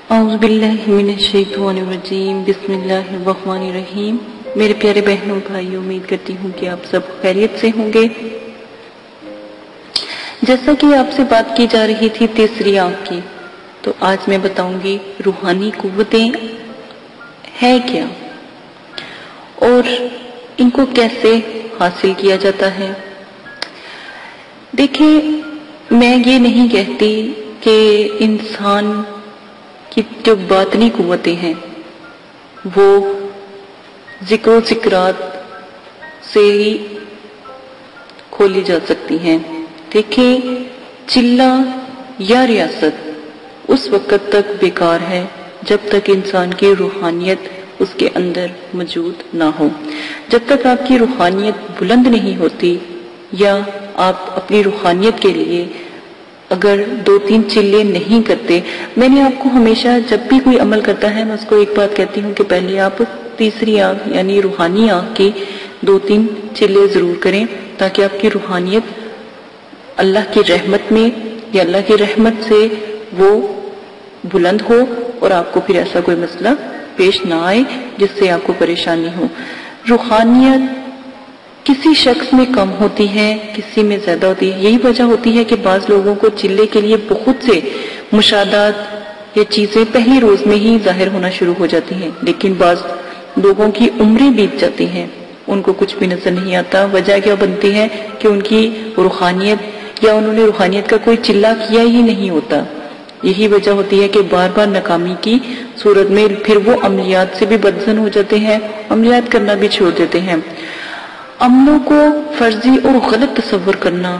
اعوذ باللہ من الشیطان الرجیم، بسم اللہ الرحمن الرحیم۔ میرے پیارے بہنوں بھائیوں، امید کرتی ہوں کہ آپ سب خیریت سے ہوں گے۔ جیسا کہ آپ سے بات کی جا رہی تھی تیسری آنکھ کی، تو آج میں بتاؤں گی روحانی قوتیں ہے کیا اور ان کو کیسے حاصل کیا جاتا ہے۔ دیکھیں، میں یہ نہیں کہتی کہ انسان کی جو باطنی قوتیں ہیں وہ ذکر و ذکرات سے ہی کھولی جا سکتی ہیں۔ دیکھیں، چلہ یا ریاست اس وقت تک بیکار ہے جب تک انسان کی روحانیت اس کے اندر موجود نہ ہو۔ جب تک آپ کی روحانیت بلند نہیں ہوتی یا آپ اپنی روحانیت کے لیے اگر 2-3 چلے نہیں کرتے، میں نے آپ کو ہمیشہ جب بھی کوئی عمل کرتا ہے میں اس کو ایک بات کہتی ہوں کہ پہلے آپ تیسری آنکھ یعنی روحانی آنکھ کی 2-3 چلے ضرور کریں، تاکہ آپ کی روحانیت اللہ کی رحمت میں یا اللہ کی رحمت سے وہ بلند ہو اور آپ کو پھر ایسا کوئی مسئلہ پیش نہ آئے جس سے آپ کو پریشانی ہو۔ روحانیت کسی شخص میں کم ہوتی ہے، کسی میں زیادہ ہوتی ہے۔ یہی وجہ ہوتی ہے کہ بعض لوگوں کو چلے کے لیے بہت سے مشاہدات یا چیزیں پہلی روز میں ہی ظاہر ہونا شروع ہو جاتی ہیں، لیکن بعض لوگوں کی عمریں بیت جاتی ہیں، ان کو کچھ بھی نظر نہیں آتا۔ وجہ کیا بنتی ہے کہ ان کی روحانیت یا انہوں نے روحانیت کا کوئی چلہ کیا ہی نہیں ہوتا۔ یہی وجہ ہوتی ہے کہ بار بار ناکامی کی صورت میں پھر وہ عملیات سے بھی بدزن ہو جاتے ہیں، عملیات کرنا بھی چھوڑ دیتے ہیں۔ عملوں کو فرضی اور غلط تصور کرنا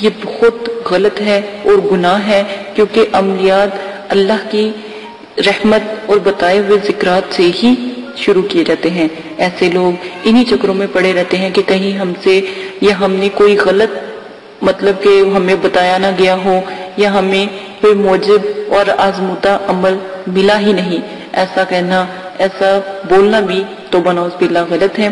یہ بہت غلط ہے اور گناہ ہے، کیونکہ عملیات اللہ کی رحمت اور بتائے ہوئے ذکرات سے ہی شروع کیے جاتے ہیں۔ ایسے لوگ انہی چکروں میں پڑے رہتے ہیں کہ کہیں ہم سے یا ہم نے کوئی غلط مطلب کہ ہمیں بتایا نہ گیا ہو یا ہمیں کوئی موجب اور آزمودہ عمل ملا ہی نہیں، ایسا کہنا، ایسا بولنا بھی توبہ نعوذ باللہ غلط ہے۔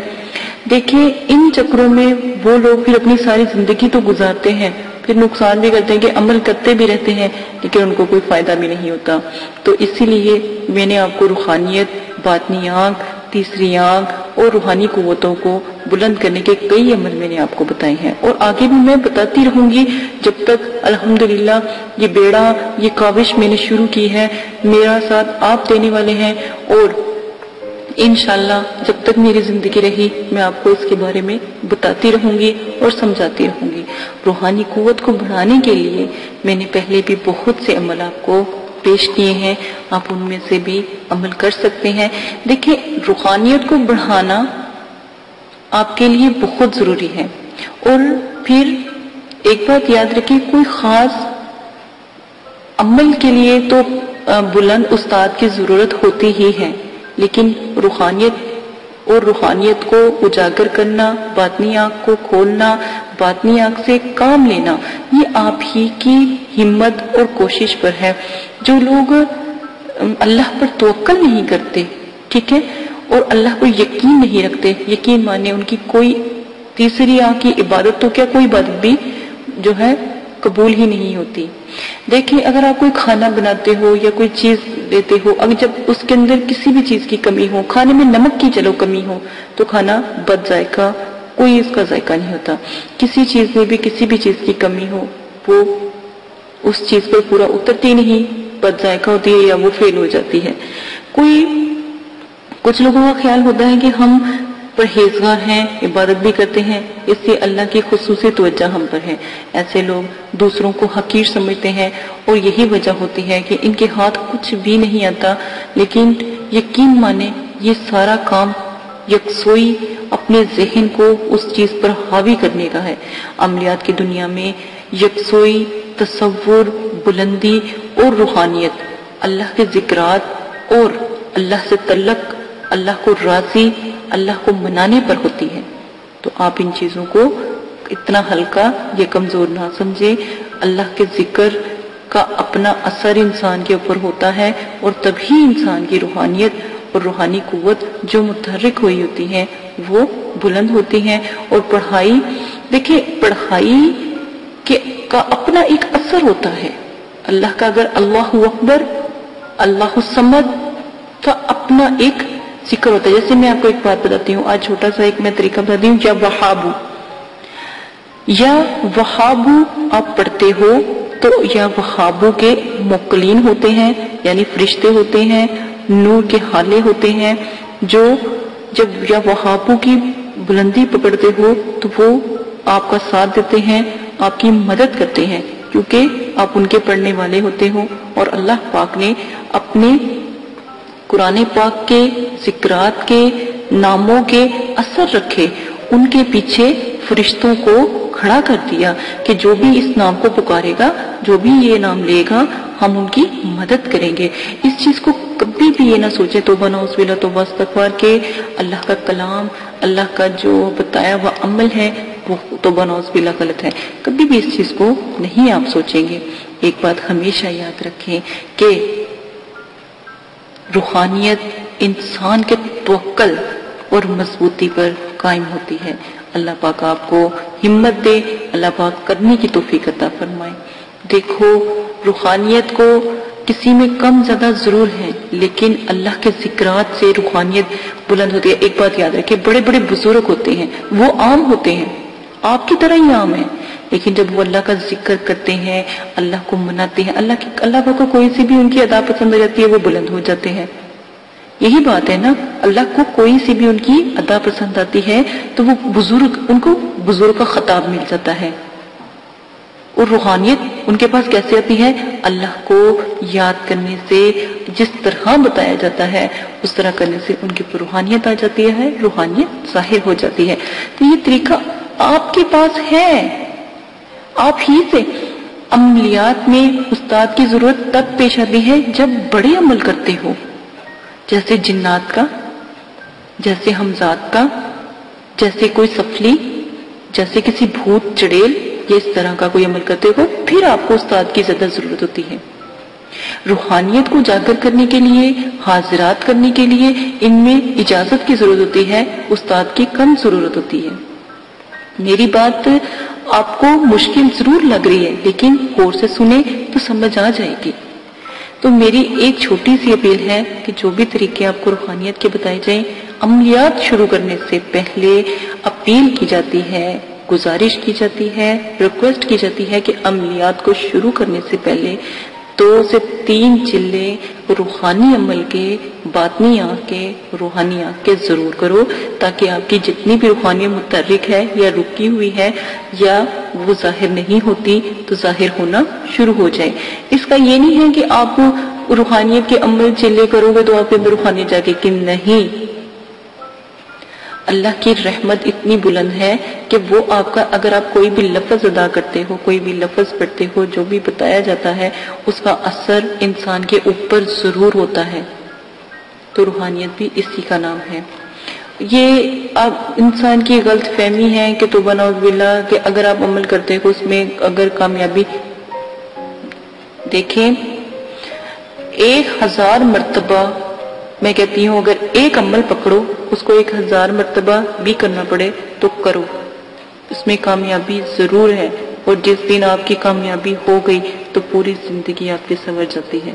دیکھیں، ان چکروں میں وہ لوگ پھر اپنی ساری زندگی تو گزارتے ہیں، پھر نقصان بھی کرتے ہیں کہ عمل کرتے بھی رہتے ہیں لیکن ان کو کوئی فائدہ بھی نہیں ہوتا۔ تو اسی لیے میں نے آپ کو روحانیت، باطنی آنکھ، تیسری آنکھ اور روحانی قوتوں کو بلند کرنے کے کئی عمل میں نے آپ کو بتائے ہیں، اور آگے بھی میں بتاتی رہوں گی جب تک الحمدللہ یہ بیڑا، یہ کاوش میں نے شروع کی ہے، میرا ساتھ آپ دینے والے ہیں، اور انشاءاللہ جب تک میری زندگی رہی میں آپ کو اس کے بارے میں بتاتی رہوں گی اور سمجھاتی رہوں گی۔ روحانی قوت کو بڑھانے کے لیے میں نے پہلے بھی بہت سے عمل آپ کو پیش کیے ہیں، آپ ان میں سے بھی عمل کر سکتے ہیں۔ دیکھیں، روحانیت کو بڑھانا آپ کے لیے بہت ضروری ہے، اور پھر ایک بات یاد رکھیں، کوئی خاص عمل کے لیے تو بلند استاد کی ضرورت ہوتی ہی ہے، لیکن روحانیت اور روحانیت کو اجاگر کرنا، باطنی آنکھ کو کھولنا، باطنی آنکھ سے کام لینا، یہ آپ ہی کی ہمت اور کوشش پر ہے۔ جو لوگ اللہ پر توکل نہیں کرتے، ٹھیک ہے، اور اللہ کو یقین نہیں رکھتے، یقین مانے ان کی کوئی تیسری آنکھ کی عبادت تو کیا کوئی عبادت بھی جو ہے قبول ہی نہیں ہوتی۔ دیکھیں، اگر آپ کوئی کھانا بناتے ہو یا کوئی چیز دیتے ہو، اگر جب اس کے اندر کسی بھی چیز کی کمی ہو، کھانے میں نمک کی چلو کمی ہو تو کھانا بد ذائقہ، کوئی اس کا ذائقہ نہیں ہوتا۔ کسی چیز میں بھی کسی بھی چیز کی کمی ہو، وہ اس چیز پر پورا اترتی نہیں، بد ذائقہ ہوتی ہے یا وہ فیل ہو جاتی ہے۔ کچھ لوگوں کا خیال ہوتا ہے کہ ہم پرہیزگار ہیں، عبادت بھی کرتے ہیں، اس سے اللہ کی خصوصی توجہ ہم پر ہے۔ ایسے لوگ دوسروں کو حقیر سمجھتے ہیں، اور یہی وجہ ہوتی ہے کہ ان کے ہاتھ کچھ بھی نہیں آتا، لیکن یقین مانے یہ سارا کام یکسوئی اپنے ذہن کو اس چیز پر حاوی کرنے کا ہے۔ عملیات کی دنیا میں یکسوئی، تصور، بلندی اور روحانیت اللہ کے ذکرات اور اللہ سے تعلق، اللہ کو راضی، اللہ کو منانے پر ہوتی ہے۔ تو آپ ان چیزوں کو اتنا ہلکا یا کمزور نہ سمجھے۔ اللہ کے ذکر کا اپنا اثر انسان کے اوپر ہوتا ہے، اور تبھی انسان کی روحانیت اور روحانی قوت جو متحرک ہوئی ہوتی ہے وہ بلند ہوتی ہیں۔ اور پڑھائی، دیکھیں، پڑھائی کا اپنا ایک اثر ہوتا ہے۔ اللہ کا اگر اللہ اکبر اللہ الصمد کا اپنا ایک ذکر ہوتا ہے. جیسے میں آپ کو ایک بات بتاتی ہوں، آج چھوٹا سا ایک میں طریقہ بتاتی ہوں. یا وہابو، یا وہابو آپ پڑھتے ہو تو یا وہابو کے موکلین ہوتے ہیں، یعنی فرشتے ہوتے ہیں، نور کے حالے ہوتے ہیں، جو جب یا وہابو کی بلندی پکڑتے ہو تو وہ آپ کا ساتھ دیتے ہیں، آپ کی مدد کرتے ہیں، کیونکہ آپ ان کے پڑھنے والے ہوتے ہو. اور اللہ پاک نے اپنے قرآن پاک کے ذکرات کے ناموں کے اثر رکھے، ان کے پیچھے فرشتوں کو کھڑا کر دیا کہ جو بھی اس نام کو پکارے گا، جو بھی یہ نام لے گا، ہم ان کی مدد کریں گے. اس چیز کو کبھی بھی یہ نہ سوچے توبہ نعوذ باللہ توبہ استغفار کے اللہ کا کلام، اللہ کا جو بتایا ہوا عمل ہے وہ توبہ نعوذ باللہ غلط ہے. کبھی بھی اس چیز کو نہیں آپ سوچیں گے. ایک بات ہمیشہ یاد رکھیں کہ روحانیت انسان کے توکل اور مضبوطی پر قائم ہوتی ہے. اللہ پاک آپ کو ہمت دے، اللہ پاک کرنے کی توفیق عطا فرمائے. دیکھو روحانیت کو کسی میں کم زیادہ ضرور ہے، لیکن اللہ کے ذکرات سے روحانیت بلند ہوتی ہے. ایک بات یاد رکھیں، بڑے بڑے بزرگ ہوتے ہیں، وہ عام ہوتے ہیں، آپ کی طرح ہی عام ہیں، لیکن جب وہ اللہ کا ذکر کرتے ہیں، اللہ کو مناتے ہیں، اللہ کو کوئی سی بھی ان کی ادا پسند ہو جاتی ہے، وہ بلند ہو جاتے ہیں. یہی بات ہے نا، اللہ کو کوئی سی بھی ان کی ادا پسند آتی ہے تو وہ بزرگ، ان کو بزرگ کا خطاب مل جاتا ہے. اور روحانیت ان کے پاس کیسے آتی ہے؟ اللہ کو یاد کرنے سے، جس طرح بتایا جاتا ہے اس طرح کرنے سے ان کی روحانیت آ جاتی ہے، روحانیت ظاہر ہو جاتی ہے. تو یہ طریقہ آپ کے پاس ہے، آپ ہی سے. عملیات میں استاد کی ضرورت تب پیش آتی ہے جب بڑے عمل کرتے ہو، جیسے جنات کا، جیسے حمزات کا، جیسے کوئی سفلی، جیسے کسی بھوت چڑیل، یا اس طرح کا کوئی عمل کرتے ہو، پھر آپ کو استاد کی زیادہ ضرورت ہوتی ہے. روحانیت کو اجاگر کرنے کے لیے، حاضرات کرنے کے لیے ان میں اجازت کی ضرورت ہوتی ہے، استاد کی کم ضرورت ہوتی ہے. میری بات آپ کو مشکل ضرور لگ رہی ہے، لیکن غور سے سنیں تو سمجھ آ جائے گی. تو میری ایک چھوٹی سی اپیل ہے کہ جو بھی طریقے آپ کو روحانیت کے بتائے جائیں، عملیات شروع کرنے سے پہلے اپیل کی جاتی ہے، گزارش کی جاتی ہے، ریکویسٹ کی جاتی ہے کہ عملیات کو شروع کرنے سے پہلے 2 سے 3 چلے روحانی عمل کے، باطنی آنکھ کے، روحانی آنکھ کے ضرور کرو، تاکہ آپ کی جتنی بھی روحانیت متحرک ہے یا رکی ہوئی ہے یا وہ ظاہر نہیں ہوتی تو ظاہر ہونا شروع ہو جائے. اس کا یہ نہیں ہے کہ آپ روحانیت کے عمل چلے کرو گے تو آپ کے اندر روحانیت جا کے، کہ نہیں، اللہ کی رحمت اتنی بلند ہے کہ وہ آپ کا، اگر آپ کوئی بھی لفظ ادا کرتے ہو، کوئی بھی لفظ پڑھتے ہو، جو بھی بتایا جاتا ہے اس کا اثر انسان کے اوپر ضرور ہوتا ہے. تو روحانیت بھی اسی کا نام ہے. یہ اب انسان کی غلط فہمی ہے کہ توبہ نعوذ باللہ کہ اگر آپ عمل کرتے ہو اس میں اگر کامیابی، دیکھیں 1000 مرتبہ میں کہتی ہوں اگر ایک عمل پکڑو اس کو 1000 مرتبہ بھی کرنا پڑے تو کرو، اس میں کامیابی ضرور ہے. اور جس دن آپ کی کامیابی ہو گئی تو پوری زندگی آپ کی سنور جاتی ہے.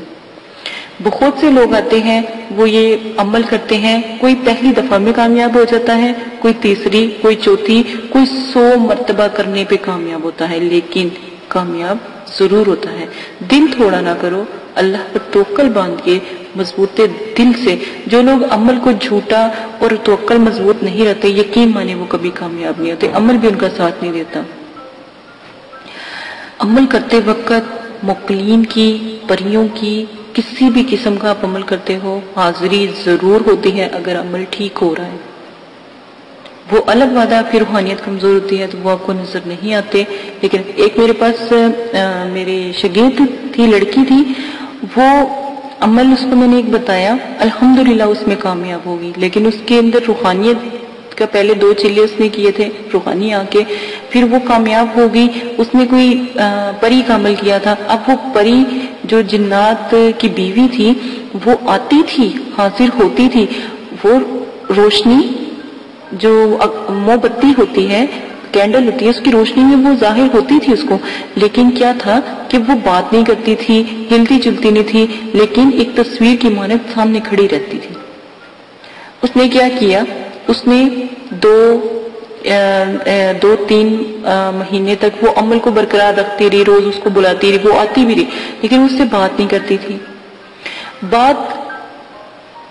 بہت سے لوگ آتے ہیں وہ یہ عمل کرتے ہیں، کوئی پہلی دفعہ میں کامیاب ہو جاتا ہے، کوئی تیسری، کوئی چوتھی، کوئی 100 مرتبہ کرنے پہ کامیاب ہوتا ہے، لیکن کامیاب ضرور ہوتا ہے. دل تھوڑا نہ کرو، اللہ پر توکل باندھ کے مضبوط دل سے. جو لوگ عمل کو جھوٹا اور توکل مضبوط نہیں رہتے، یقین مانے وہ کبھی کامیاب نہیں ہوتے، عمل بھی ان کا ساتھ نہیں دیتا. عمل کرتے وقت موکلین کی، پریوں کی، کسی بھی قسم کا آپ عمل کرتے ہو، حاضری ضرور ہوتی ہے اگر عمل ٹھیک ہو رہا ہے. وہ الگ بات ہے آپ کی روحانیت کمزور ہوتی ہے تو وہ آپ کو نظر نہیں آتے. لیکن ایک میرے پاس میرے شاگرد تھی، لڑکی تھی، وہ عمل اس کو میں نے ایک بتایا، الحمدللہ اس میں کامیاب ہوگی، لیکن اس کے اندر روحانیت کا پہلے 2 چلے اس نے کیے تھے روحانی آ کے، پھر وہ کامیاب ہو گئی. اس نے کوئی پری کا عمل کیا تھا. اب وہ پری جو جنات کی بیوی تھی وہ آتی تھی، حاضر ہوتی تھی، وہ روشنی جو موم بتی ہوتی ہے کینڈل ہوتی ہے اس کی روشنی میں وہ ظاہر ہوتی تھی اس کو، لیکن کیا تھا کہ وہ بات نہیں کرتی تھی، ہلتی جلتی نہیں تھی، لیکن ایک تصویر کی مانند سامنے کھڑی رہتی تھی۔ اس نے کیا کیا، اس نے دو تین مہینے تک وہ عمل کو برقرار رکھتی رہی، روز اس کو بلاتی رہی، وہ آتی بھی رہی، لیکن اس سے بات نہیں کرتی تھی۔ بات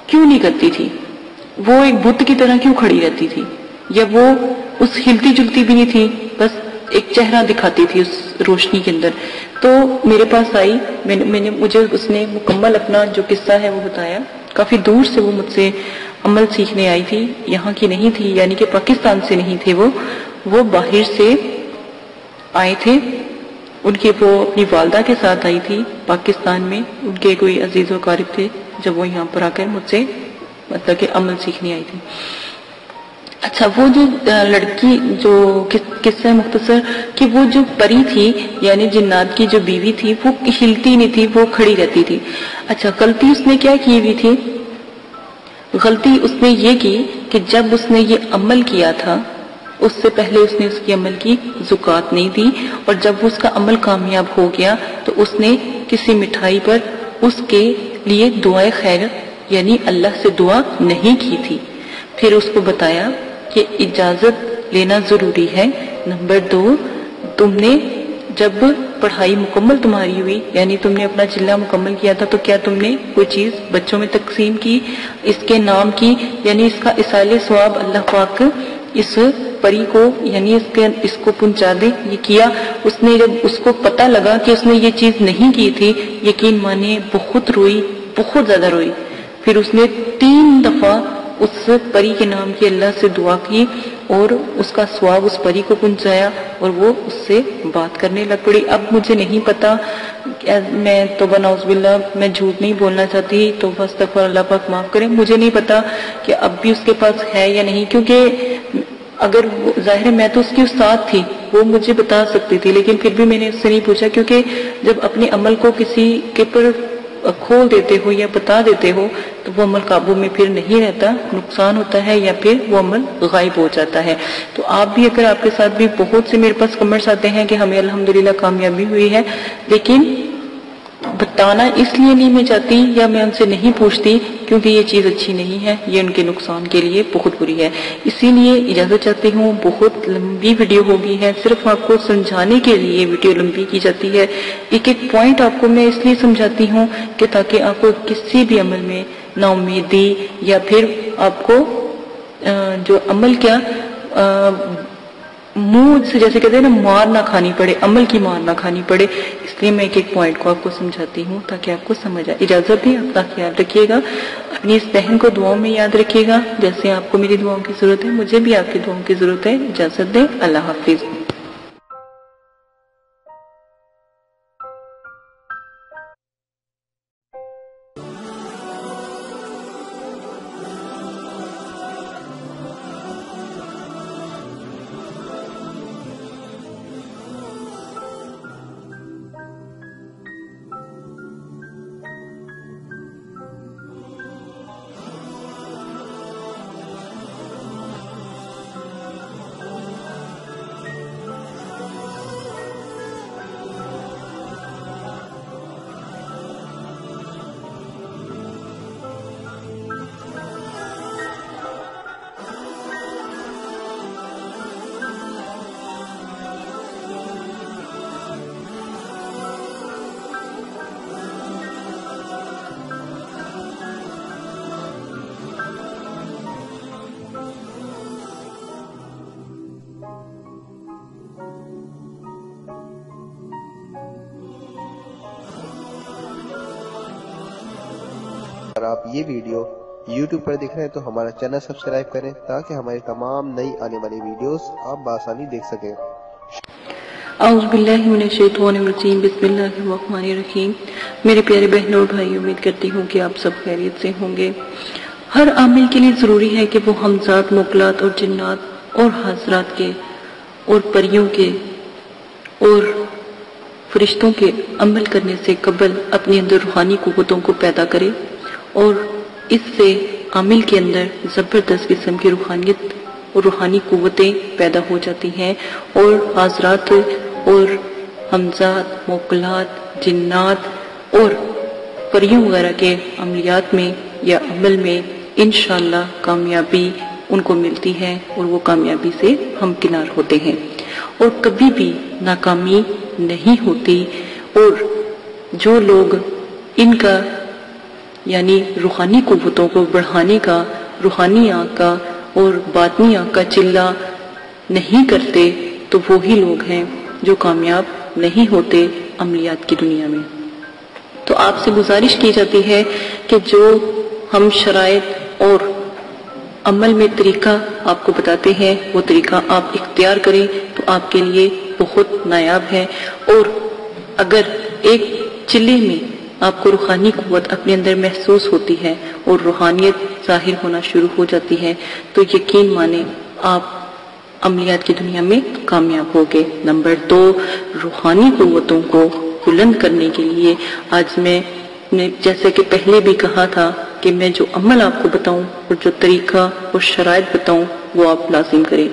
کیوں نہیں کرتی تھی؟ وہ ایک بت کی طرح کیوں کھڑی رہتی تھی؟ یا وہ اس ہلتی جلتی بھی نہیں تھی، بس ایک چہرہ دکھاتی تھی اس روشنی کے اندر۔ تو میرے پاس آئی، مجھے اس نے مکمل اپنا جو قصہ ہے وہ بتایا۔ کافی دور سے وہ مجھ سے عمل سیکھنے آئی تھی، یہاں کی نہیں تھی، یعنی کہ پاکستان سے نہیں تھے وہ باہر سے آئے تھے۔ ان کی وہ اپنی والدہ کے ساتھ آئی تھی پاکستان میں، ان کے کوئی عزیز و اقارب تھے، جب وہ یہاں پر آ کر مجھ سے مطلب کہ عمل سیکھنے آئی تھی۔ اچھا، وہ جو لڑکی جو قصہ مختصر کہ وہ جو پری تھی یعنی جنات کی جو بیوی تھی وہ ہلتی نہیں تھی، وہ کھڑی رہتی تھی۔ اچھا، غلطی اس نے کیا کی ہوئی تھی؟ غلطی اس نے یہ کی کہ جب اس نے یہ عمل کیا تھا اس سے پہلے اس نے اس کی عمل کی زکوٰۃ نہیں دی، اور جب اس کا عمل کامیاب ہو گیا تو اس نے کسی مٹھائی پر اس کے لیے دعائے خیر یعنی اللہ سے دعا نہیں کی تھی۔ پھر اس کو بتایا کہ اجازت لینا ضروری ہے۔ نمبر 2، تم نے جب پڑھائی مکمل تمہاری ہوئی یعنی تم نے اپنا چلہ مکمل کیا تھا تو کیا تم نے کوئی چیز بچوں میں تقسیم کی، اس کے نام کی، یعنی اس کا اصال ثواب اللہ پاک اس پری کو یعنی اس کو پہنچا دے، یہ کیا؟ اس نے جب اس کو پتہ لگا کہ اس نے یہ چیز نہیں کی تھی، یقین مانے بہت روئی، بہت زیادہ روئی۔ پھر اس نے 3 دفعہ اس پری کے نام کی اللہ سے دعا کی اور اس کا ثواب اس پری کو پہنچایا اور وہ اس سے بات کرنے لگ پڑی۔ اب مجھے نہیں پتا، میں توبہ نعوذ باللہ، میں جھوٹ نہیں بولنا چاہتی، توبہ استغفر اللہ پاک معاف کریں، مجھے نہیں پتا کہ اب بھی اس کے پاس ہے یا نہیں، کیونکہ اگر ظاہر میں تو اس کی استاد تھی، وہ مجھے بتا سکتی تھی، لیکن پھر بھی میں نے اس سے نہیں پوچھا، کیونکہ جب اپنے عمل کو کسی کے پر کھول دیتے ہو یا بتا دیتے ہو تو وہ عمل قابو میں پھر نہیں رہتا، نقصان ہوتا ہے یا پھر وہ عمل غائب ہو جاتا ہے۔ تو آپ بھی، اگر آپ کے ساتھ بھی بہت سے میرے پاس کمنٹس آتے ہیں کہ ہمیں الحمدللہ کامیابی ہوئی ہے، لیکن بتانا اس لیے نہیں میں چاہتی یا میں ان سے نہیں پوچھتی کیونکہ یہ چیز اچھی نہیں ہے، یہ ان کے نقصان کے لیے بہت بری ہے۔ اسی لیے اجازت چاہتی ہوں، بہت لمبی ویڈیو ہو گئی ہے، صرف آپ کو سمجھانے کے لیے ویڈیو لمبی کی جاتی ہے۔ ایک ایک پوائنٹ آپ کو میں اس لیے سمجھاتی ہوں کہ تاکہ آپ کو کسی بھی عمل میں نا امیدی یا پھر آپ کو جو عمل کیا منہ سے جیسے کہتے ہیں نا مار نہ کھانی پڑے، عمل کی مار نہ کھانی پڑے، اس لیے میں ایک ایک پوائنٹ کو آپ کو سمجھاتی ہوں تاکہ آپ کو سمجھ آئے۔ اجازت دیں، اپنا خیال رکھیے گا، اپنی اس بہن کو دعاؤں میں یاد رکھیے گا، جیسے آپ کو میری دعاؤں کی ضرورت ہے مجھے بھی آپ کی دعاؤں کی ضرورت ہے۔ اجازت دیں، اللہ حافظ۔ اگر آپ یہ ویڈیو YouTube پر دیکھ رہے ہیں تو ہمارا چینل سبسکرائب کریں تاکہ ہماری تمام نئی آنے والی ویڈیوز آپ بآسانی دیکھ سکیں۔ اعوذ باللہ من الشیطان الرجیم، بسم اللہ الرحمن الرحیم۔ میرے پیارے بہنوں اور بھائی، امید کرتی ہوں کہ آپ سب خیریت سے ہوں گے۔ ہر عامل کے لیے ضروری ہے کہ وہ ہمزاد، موکلات اور جنات اور حضرات کے اور پریوں کے اور فرشتوں کے عمل کرنے سے قبل اپنے اندر روحانی قوتوں کو پیدا کرے اور اس سے عامل کے اندر زبردست قسم کی روحانیت اور روحانی قوتیں پیدا ہو جاتی ہیں، اور حضرات اور حمزات، موکلات، جنات اور پریوں وغیرہ کے عملیات میں یا عمل میں انشاءاللہ کامیابی ان کو ملتی ہے، اور وہ کامیابی سے ہمکنار ہوتے ہیں، اور کبھی بھی ناکامی نہیں ہوتی۔ اور جو لوگ ان کا یعنی روحانی قوتوں کو بڑھانے کا، روحانی آنکھ کا اور باطنی آنکھ کا چلہ نہیں کرتے، تو وہی لوگ ہیں جو کامیاب نہیں ہوتے عملیات کی دنیا میں۔ تو آپ سے گزارش کی جاتی ہے کہ جو ہم شرائط اور عمل میں طریقہ آپ کو بتاتے ہیں، وہ طریقہ آپ اختیار کریں تو آپ کے لیے بہت نایاب ہے۔ اور اگر ایک چلے میں آپ کو روحانی قوت اپنے اندر محسوس ہوتی ہے اور روحانیت ظاہر ہونا شروع ہو جاتی ہے، تو یقین مانیں آپ عملیات کی دنیا میں کامیاب ہوگے۔ نمبر 2، روحانی قوتوں کو بلند کرنے کے لیے آج میں نے جیسے کہ پہلے بھی کہا تھا کہ میں جو عمل آپ کو بتاؤں اور جو طریقہ اور شرائط بتاؤں وہ آپ لازم کریں۔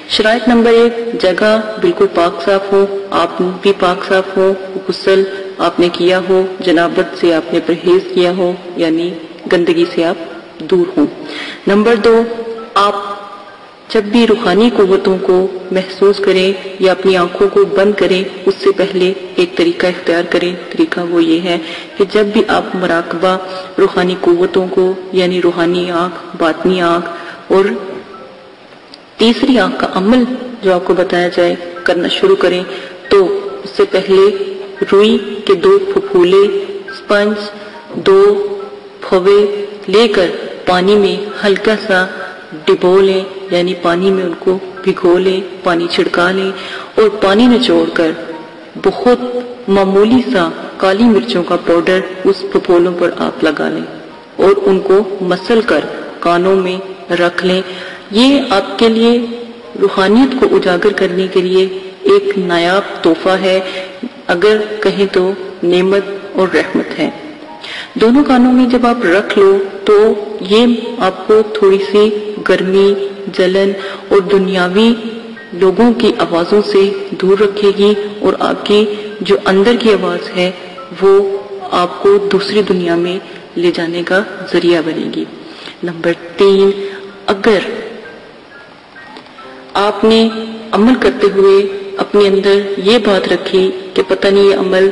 شرائط نمبر 1، جگہ بالکل پاک صاف ہو، آپ بھی پاک صاف ہو، غسل آپ نے کیا ہو، جنابت سے آپ نے پرہیز کیا ہو، یعنی گندگی سے آپ دور ہوں۔ نمبر 2، آپ جب بھی روحانی قوتوں کو محسوس کریں یا اپنی آنکھوں کو بند کریں، اس سے پہلے ایک طریقہ اختیار کریں۔ طریقہ وہ یہ ہے کہ جب بھی آپ مراقبہ روحانی قوتوں کو یعنی روحانی آنکھ، باطنی آنکھ اور تیسری آنکھ کا عمل جو آپ کو بتایا جائے کرنا شروع کریں، تو اس سے پہلے روئی کے 2 پھپھولے، سپنج 2 پھوے لے کر پانی میں ہلکا سا ڈبو لیں، یعنی پانی میں ان کو بھگو لیں، پانی چھڑکا لیں، اور پانی نچوڑ کر بہت معمولی سا کالی مرچوں کا پاؤڈر اس پھپھولوں پر آپ لگا لیں اور ان کو مسل کر کانوں میں رکھ لیں۔ یہ آپ کے لیے روحانیت کو اجاگر کرنے کے لیے ایک نایاب تحفہ ہے، اگر کہیں تو نعمت اور رحمت ہے۔ دونوں کانوں میں جب آپ رکھ لو تو یہ آپ کو تھوڑی سی گرمی، جلن اور دنیاوی لوگوں کی آوازوں سے دور رکھے گی، اور آپ کی جو اندر کی آواز ہے وہ آپ کو دوسری دنیا میں لے جانے کا ذریعہ بنے گی۔ نمبر 3، اگر آپ نے عمل کرتے ہوئے اپنے اندر یہ بات رکھی کہ پتہ نہیں یہ عمل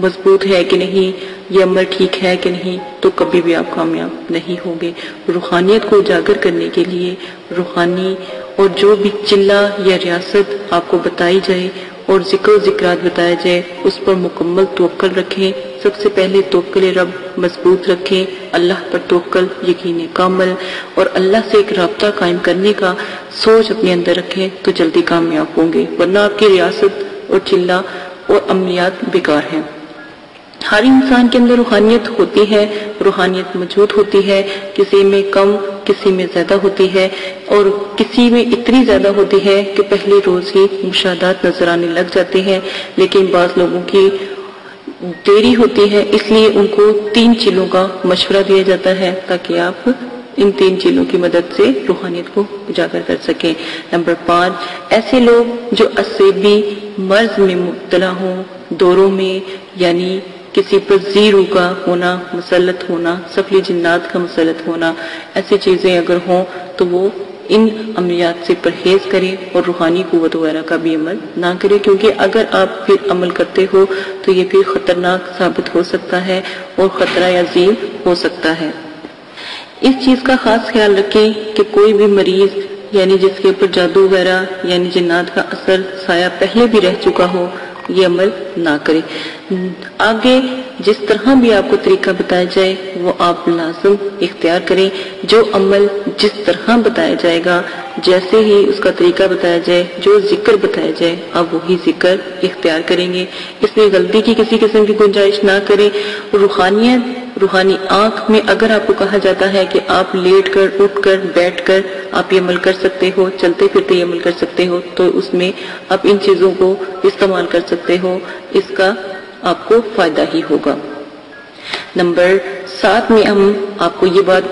مضبوط ہے کہ نہیں، یہ عمل ٹھیک ہے کہ نہیں، تو کبھی بھی آپ کامیاب نہیں ہوں گے۔ روحانیت کو اجاگر کرنے کے لیے روحانی اور جو بھی چلہ یا ریاست آپ کو بتائی جائے اور ذکر و ذکرات بتایا جائے، اس پر مکمل توکل رکھیں۔ سب سے پہلے توکل رب مضبوط رکھیں، اللہ پر توکل، یقین کامل، اور اللہ سے ایک رابطہ قائم کرنے کا سوچ اپنے اندر رکھیں تو جلدی کامیاب ہوں گے، ورنہ آپ کی ریاست اور چلہ اور عملیات بیکار ہیں۔ ہر انسان کے اندر روحانیت ہوتی ہے، روحانیت موجود ہوتی ہے، کسی میں کم، کسی میں زیادہ ہوتی ہے، اور کسی میں اتنی زیادہ ہوتی ہے کہ پہلے روز ہی مشاہدات نظر آنے لگ جاتے ہیں، لیکن بعض لوگوں کی دیری ہوتی ہے، اس لیے ان کو 3 چیزوں کا مشورہ دیا جاتا ہے تاکہ آپ ان 3 چیزوں کی مدد سے روحانیت کو اجاگر کر سکیں۔ نمبر 5، ایسے لوگ جو عصبی مرض میں مبتلا ہوں، دوروں میں یعنی کسی پر زیرو کا ہونا، مسلط ہونا، سفلی جنات کا مسلط ہونا، ایسی چیزیں اگر ہوں تو وہ ان عملیات سے پرہیز کریں اور روحانی قوت وغیرہ کا بھی عمل نہ کریں، کیونکہ اگر آپ پھر عمل کرتے ہو تو یہ پھر خطرناک ثابت ہو سکتا ہے اور خطرہ عظیم ہو سکتا ہے۔ اس چیز کا خاص خیال رکھیں کہ کوئی بھی مریض یعنی جس کے اوپر جادو وغیرہ یعنی جنات کا اثر سایہ پہلے بھی رہ چکا ہو، یہ عمل نہ کرے۔ آگے جس طرح بھی آپ کو طریقہ بتایا جائے وہ آپ لازم اختیار کریں۔ جو عمل جس طرح بتایا جائے گا، جیسے ہی اس کا طریقہ بتایا جائے، جو ذکر بتایا جائے، آپ وہی ذکر اختیار کریں گے۔ اس میں غلطی کی کسی قسم کی گنجائش نہ کریں۔ روحانی آنکھ میں اگر آپ کو کہا جاتا ہے کہ آپ لیٹ کر، اٹھ کر، بیٹھ کر آپ یہ عمل کر سکتے ہو، چلتے پھرتے یہ عمل کر سکتے ہو، تو اس میں آپ ان چیزوں کو استعمال کر سکتے ہو، اس کا آپ کو فائدہ ہی ہوگا۔ نمبر 7 میں ہم آپ کو یہ بات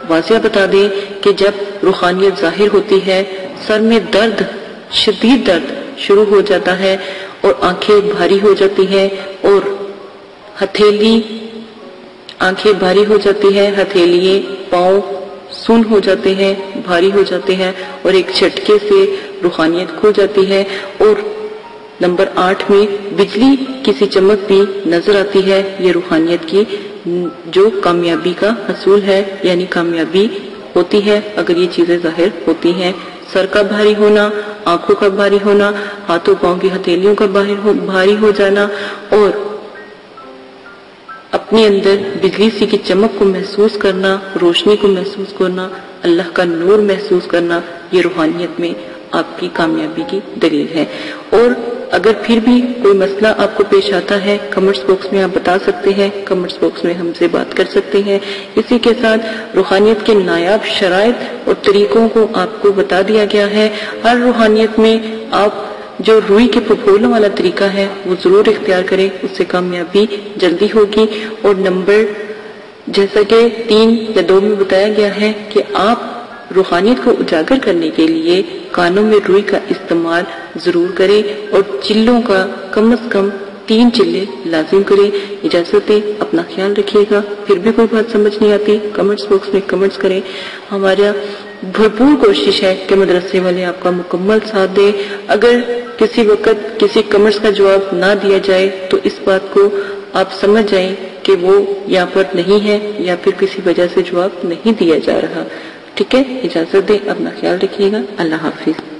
واضح بتا دیں کہ جب روحانیت ظاہر ہوتی ہے، سر میں درد، شدید درد شروع ہو جاتا ہے اور آنکھیں بھاری ہو جاتی ہیں اور آنکھیں بھاری ہو جاتی ہے، ہتھیلیے پاؤں سن ہو جاتے ہیں، بھاری ہو جاتے ہیں اور ایک جھٹکے سے روحانیت کھو جاتی ہے۔ اور نمبر 8 میں بجلی کسی چمک بھی نظر آتی ہے، یہ روحانیت کی جو کامیابی کا حصول ہے، یعنی کامیابی ہوتی ہے اگر یہ چیزیں ظاہر ہوتی ہیں۔ سر کا بھاری ہونا، آنکھوں کا بھاری ہونا، ہاتھوں پاؤں کی ہتھیلیوں کا بھاری ہو جانا اور اپنے اندر بجلی سی کی چمک کو محسوس کرنا، روشنی کو محسوس کرنا، اللہ کا نور محسوس کرنا، یہ روحانیت میں آپ کی کامیابی کی دلیل ہے۔ اور اگر پھر بھی کوئی مسئلہ آپ کو پیش آتا ہے، کمنٹس باکس میں آپ بتا سکتے ہیں، کمنٹس باکس میں ہم سے بات کر سکتے ہیں۔ اسی کے ساتھ روحانیت کے نایاب شرائط اور طریقوں کو آپ کو بتا دیا گیا ہے۔ ہر روحانیت میں آپ جو روئی کے پھپھولوں والا طریقہ ہے وہ ضرور اختیار کریں، اس سے کامیابی جلدی ہوگی۔ اور نمبر جیسا کہ 3 یا 2 میں بتایا گیا ہے کہ آپ روحانیت کو اجاگر کرنے کے لیے کانوں میں روئی کا استعمال ضرور کریں اور چلوں کا کم از کم 3 چلے لازم کریں۔ اجازت دیں، اپنا خیال رکھیے گا۔ پھر بھی کوئی بات سمجھ نہیں آتی کمنٹس باکس میں کمنٹس کریں۔ ہمارا بھرپور کوشش ہے کہ مدرسے والے آپ کا مکمل ساتھ دیں۔ اگر کسی وقت کسی کمنٹس کا جواب نہ دیا جائے تو اس بات کو آپ سمجھ جائیں کہ وہ یہاں پر نہیں ہے یا پھر کسی وجہ سے جواب نہیں دیا جا رہا۔ ٹھیک ہے، اجازت دیں، اپنا خیال رکھیے گا۔ اللہ حافظ۔